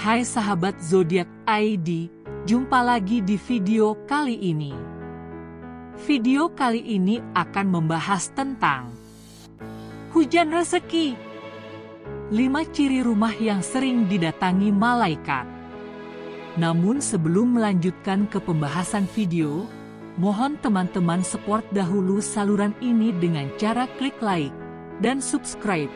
Hai sahabat Zodiak ID, jumpa lagi di video kali ini. Video kali ini akan membahas tentang hujan rezeki. 5 ciri rumah yang sering didatangi malaikat. Namun sebelum melanjutkan ke pembahasan video, mohon teman-teman support dahulu saluran ini dengan cara klik like dan subscribe,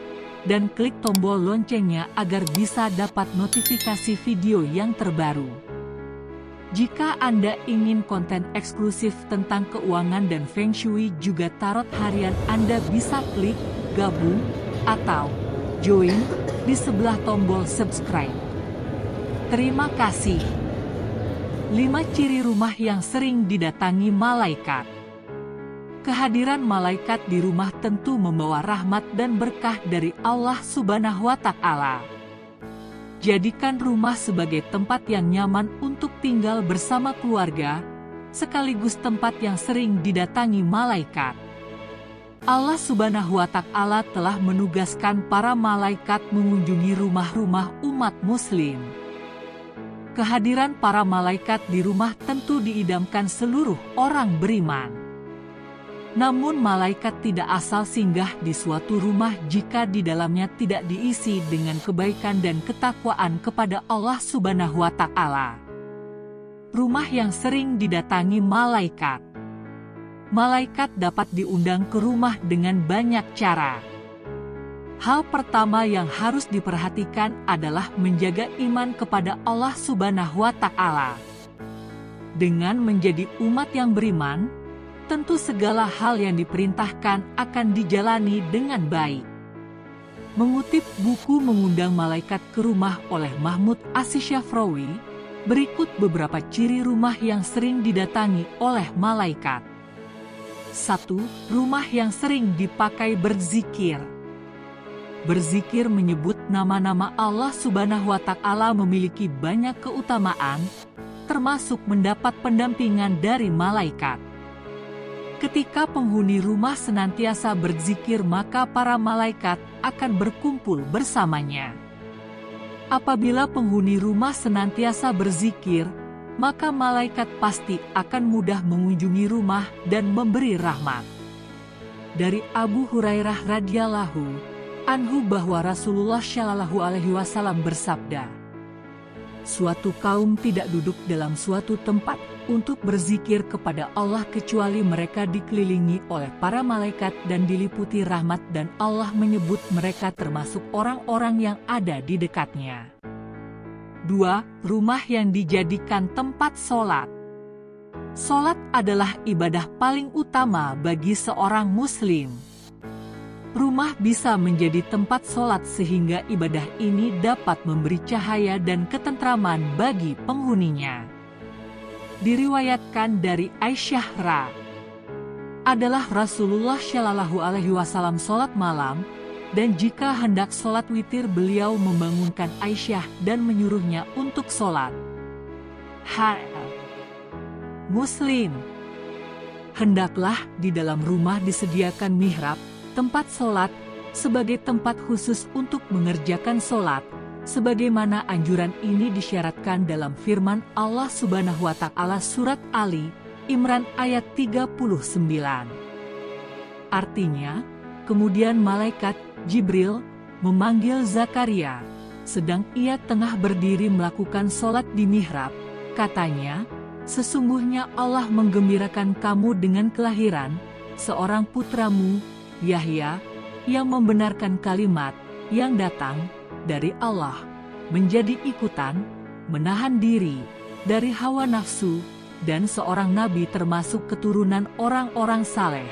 dan klik tombol loncengnya agar bisa dapat notifikasi video yang terbaru. Jika Anda ingin konten eksklusif tentang keuangan dan Feng Shui juga tarot harian, Anda bisa klik gabung atau join di sebelah tombol subscribe. Terima kasih. 5 ciri rumah yang sering didatangi malaikat. Kehadiran malaikat di rumah tentu membawa rahmat dan berkah dari Allah Subhanahu wa Ta'ala. Jadikan rumah sebagai tempat yang nyaman untuk tinggal bersama keluarga, sekaligus tempat yang sering didatangi malaikat. Allah Subhanahu wa Ta'ala telah menugaskan para malaikat mengunjungi rumah-rumah umat muslim. Kehadiran para malaikat di rumah tentu diidamkan seluruh orang beriman. Namun malaikat tidak asal singgah di suatu rumah jika di dalamnya tidak diisi dengan kebaikan dan ketakwaan kepada Allah Subhanahu wa Ta'ala. Rumah yang sering didatangi malaikat. Malaikat dapat diundang ke rumah dengan banyak cara. Hal pertama yang harus diperhatikan adalah menjaga iman kepada Allah Subhanahu wa Ta'ala. Dengan menjadi umat yang beriman, tentu segala hal yang diperintahkan akan dijalani dengan baik. Mengutip buku Mengundang Malaikat ke Rumah oleh Mahmud Asy'Syafrawi, berikut beberapa ciri rumah yang sering didatangi oleh malaikat. 1. Rumah yang sering dipakai berzikir. Berzikir menyebut nama-nama Allah Subhanahu wa Ta'ala memiliki banyak keutamaan, termasuk mendapat pendampingan dari malaikat. Ketika penghuni rumah senantiasa berzikir, maka para malaikat akan berkumpul bersamanya. Apabila penghuni rumah senantiasa berzikir, maka malaikat pasti akan mudah mengunjungi rumah dan memberi rahmat. Dari Abu Hurairah radhiyallahu anhu bahwa Rasulullah Shallallahu alaihi wasallam bersabda, suatu kaum tidak duduk dalam suatu tempat untuk berzikir kepada Allah kecuali mereka dikelilingi oleh para malaikat dan diliputi rahmat, dan Allah menyebut mereka termasuk orang-orang yang ada di dekatnya. 2. Rumah yang dijadikan tempat sholat. Sholat adalah ibadah paling utama bagi seorang muslim. Rumah bisa menjadi tempat sholat sehingga ibadah ini dapat memberi cahaya dan ketentraman bagi penghuninya. Diriwayatkan dari Aisyah adalah Rasulullah Shallallahu alaihi wasallam sholat malam, dan jika hendak sholat witir beliau membangunkan Aisyah dan menyuruhnya untuk sholat. Muslim, hendaklah di dalam rumah disediakan mihrab, tempat sholat, sebagai tempat khusus untuk mengerjakan sholat, sebagaimana anjuran ini disyaratkan dalam firman Allah Subhanahu wa Ta'ala surat Ali Imran ayat 39. Artinya, kemudian malaikat Jibril memanggil Zakaria, sedang ia tengah berdiri melakukan sholat di mihrab. Katanya, sesungguhnya Allah menggembirakan kamu dengan kelahiran seorang putramu, Yahya, yang membenarkan kalimat yang datang dari Allah, menjadi ikutan, menahan diri dari hawa nafsu, dan seorang nabi termasuk keturunan orang-orang saleh.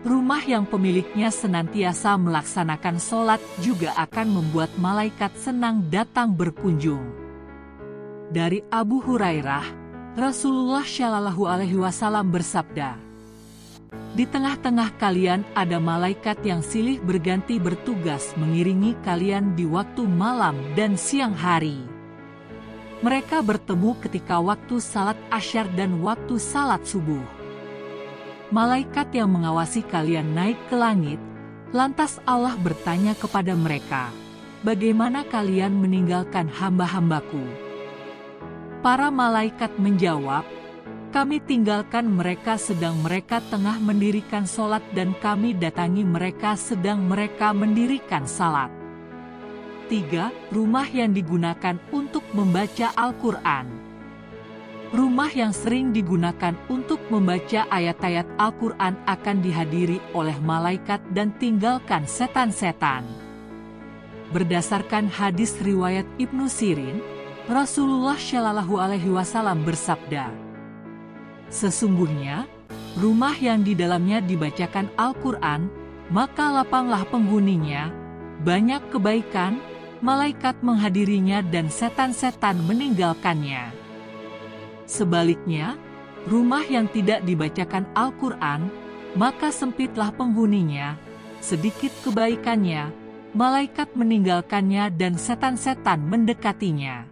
Rumah yang pemiliknya senantiasa melaksanakan sholat juga akan membuat malaikat senang datang berkunjung. Dari Abu Hurairah, Rasulullah Shallallahu alaihi wasallam bersabda, di tengah-tengah kalian ada malaikat yang silih berganti bertugas mengiringi kalian di waktu malam dan siang hari. Mereka bertemu ketika waktu salat asyar dan waktu salat subuh. Malaikat yang mengawasi kalian naik ke langit, lantas Allah bertanya kepada mereka, bagaimana kalian meninggalkan hamba-hambaku?" Para malaikat menjawab, "Kami tinggalkan mereka sedang mereka tengah mendirikan salat dan kami datangi mereka sedang mereka mendirikan salat." 3. Rumah yang digunakan untuk membaca Al-Quran. Rumah yang sering digunakan untuk membaca ayat-ayat Al-Quran akan dihadiri oleh malaikat dan tinggalkan setan-setan. Berdasarkan hadis riwayat Ibnu Sirin, Rasulullah Shallallahu Alaihi Wasallam bersabda, "Sesungguhnya, rumah yang di dalamnya dibacakan Al-Quran, maka lapanglah penghuninya, banyak kebaikan, malaikat menghadirinya dan setan-setan meninggalkannya. Sebaliknya, rumah yang tidak dibacakan Al-Quran, maka sempitlah penghuninya, sedikit kebaikannya, malaikat meninggalkannya dan setan-setan mendekatinya."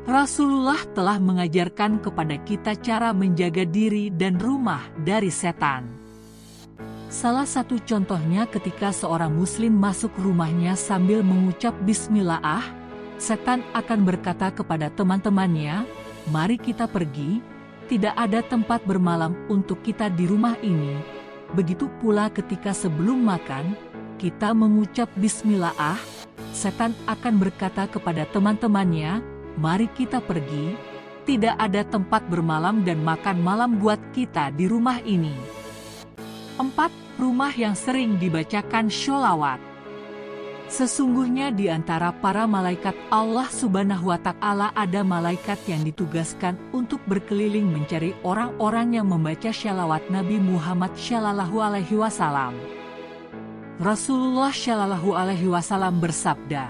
Rasulullah telah mengajarkan kepada kita cara menjaga diri dan rumah dari setan. Salah satu contohnya ketika seorang muslim masuk rumahnya sambil mengucap bismillah, setan akan berkata kepada teman-temannya, "Mari kita pergi, tidak ada tempat bermalam untuk kita di rumah ini." Begitu pula ketika sebelum makan, kita mengucap bismillah, setan akan berkata kepada teman-temannya, "Mari kita pergi, tidak ada tempat bermalam dan makan malam buat kita di rumah ini." 4. Rumah yang sering dibacakan sholawat. Sesungguhnya di antara para malaikat Allah Subhanahu wa Ta'ala ada malaikat yang ditugaskan untuk berkeliling mencari orang-orang yang membaca sholawat Nabi Muhammad Shallallahu Alaihi Wasallam. Rasulullah Shallallahu Alaihi Wasallam bersabda,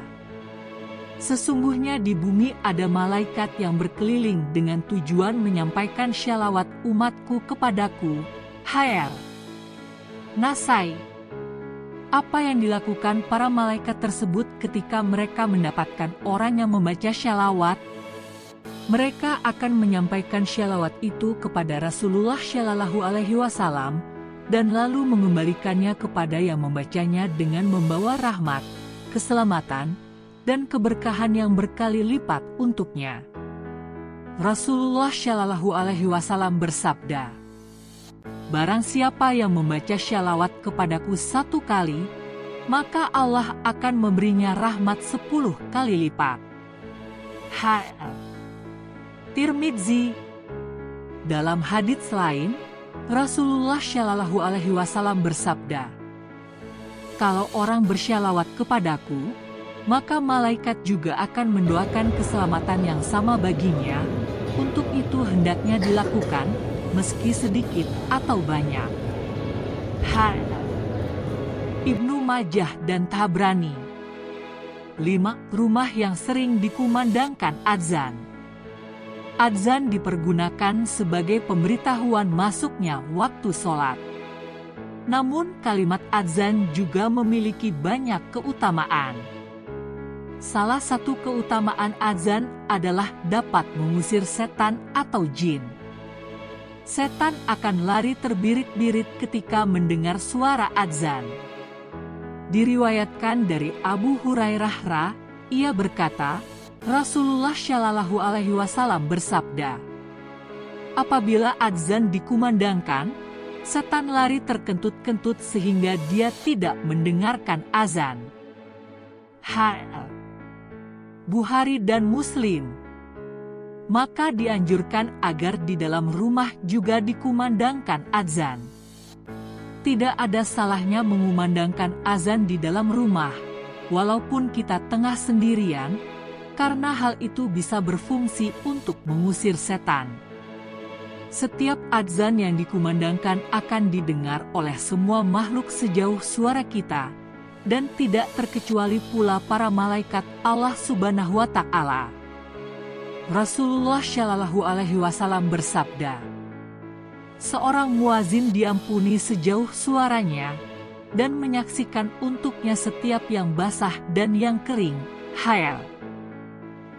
"Sesungguhnya di bumi ada malaikat yang berkeliling dengan tujuan menyampaikan sholawat umatku kepadaku." Hair Nasai. Apa yang dilakukan para malaikat tersebut ketika mereka mendapatkan orang yang membaca sholawat? Mereka akan menyampaikan sholawat itu kepada Rasulullah Shallallahu Alaihi Wasallam dan lalu mengembalikannya kepada yang membacanya dengan membawa rahmat, keselamatan, dan keberkahan yang berkali lipat untuknya. Rasulullah Shallallahu Alaihi Wasallam bersabda, "Barang siapa yang membaca sholawat kepadaku 1 kali, maka Allah akan memberinya rahmat 10 kali lipat." Tirmidzi. Dalam hadits lain, Rasulullah Shallallahu Alaihi Wasallam bersabda, "Kalau orang bersholawat kepadaku, maka malaikat juga akan mendoakan keselamatan yang sama baginya. Untuk itu hendaknya dilakukan, meski sedikit atau banyak." Ibnu Majah dan Tabrani. 5. Rumah yang sering dikumandangkan adzan. Adzan dipergunakan sebagai pemberitahuan masuknya waktu sholat. Namun kalimat adzan juga memiliki banyak keutamaan. Salah satu keutamaan adzan adalah dapat mengusir setan atau jin. Setan akan lari terbirit-birit ketika mendengar suara adzan. Diriwayatkan dari Abu Hurairah, ia berkata, Rasulullah Shallallahu Alaihi Wasallam bersabda, "Apabila adzan dikumandangkan, setan lari terkentut-kentut sehingga dia tidak mendengarkan azan." Bukhari dan Muslim. Maka dianjurkan agar di dalam rumah juga dikumandangkan azan. Tidak ada salahnya mengumandangkan azan di dalam rumah, walaupun kita tengah sendirian, karena hal itu bisa berfungsi untuk mengusir setan. Setiap azan yang dikumandangkan akan didengar oleh semua makhluk sejauh suara kita, dan tidak terkecuali pula para malaikat Allah Subhanahu wa Ta'ala. Rasulullah Shallallahu Alaihi Wasallam bersabda, "Seorang muazin diampuni sejauh suaranya dan menyaksikan untuknya setiap yang basah dan yang kering."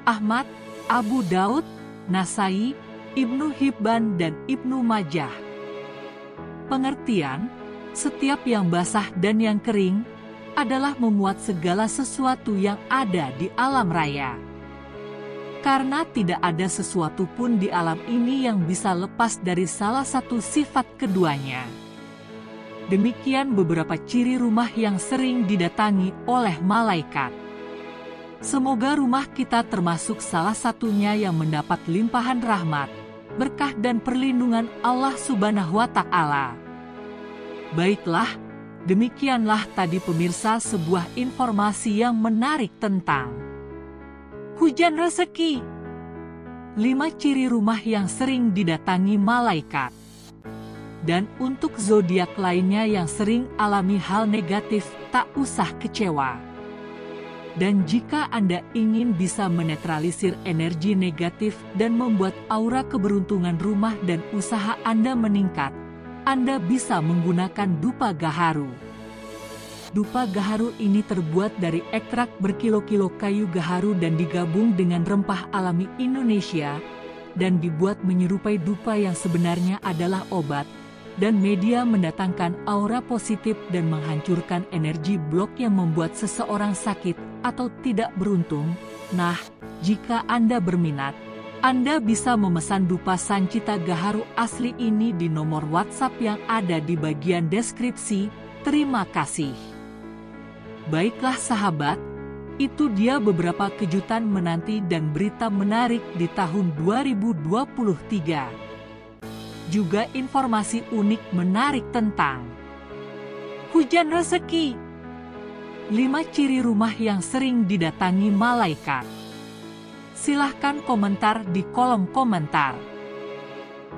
Ahmad, Abu Daud, Nasai, Ibnu Hibban dan Ibnu Majah. Pengertian, setiap yang basah dan yang kering, adalah memuat segala sesuatu yang ada di alam raya. Karena tidak ada sesuatu pun di alam ini yang bisa lepas dari salah satu sifat keduanya. Demikian beberapa ciri rumah yang sering didatangi oleh malaikat. Semoga rumah kita termasuk salah satunya yang mendapat limpahan rahmat, berkah dan perlindungan Allah Subhanahu wa Ta'ala. Baiklah, demikianlah tadi pemirsa sebuah informasi yang menarik tentang hujan rezeki. 5 ciri rumah yang sering didatangi malaikat. Dan untuk zodiak lainnya yang sering alami hal negatif, tak usah kecewa. Dan jika Anda ingin bisa menetralisir energi negatif dan membuat aura keberuntungan rumah dan usaha Anda meningkat, Anda bisa menggunakan dupa gaharu. Dupa gaharu ini terbuat dari ekstrak berkilo-kilo kayu gaharu dan digabung dengan rempah alami Indonesia, dan dibuat menyerupai dupa yang sebenarnya adalah obat dan media mendatangkan aura positif dan menghancurkan energi blok yang membuat seseorang sakit atau tidak beruntung. Nah, jika Anda berminat, Anda bisa memesan dupa Sancita Gaharu asli ini di nomor WhatsApp yang ada di bagian deskripsi. Terima kasih. Baiklah sahabat, itu dia beberapa kejutan menanti dan berita menarik di tahun 2023. Juga informasi unik menarik tentang hujan rezeki. 5 ciri rumah yang sering didatangi malaikat. Silahkan komentar di kolom komentar.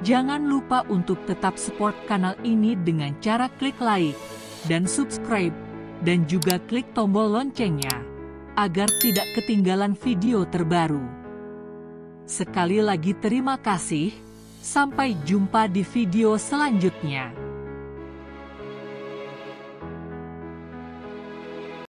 Jangan lupa untuk tetap support kanal ini dengan cara klik like dan subscribe, dan juga klik tombol loncengnya, agar tidak ketinggalan video terbaru. Sekali lagi terima kasih. Sampai jumpa di video selanjutnya.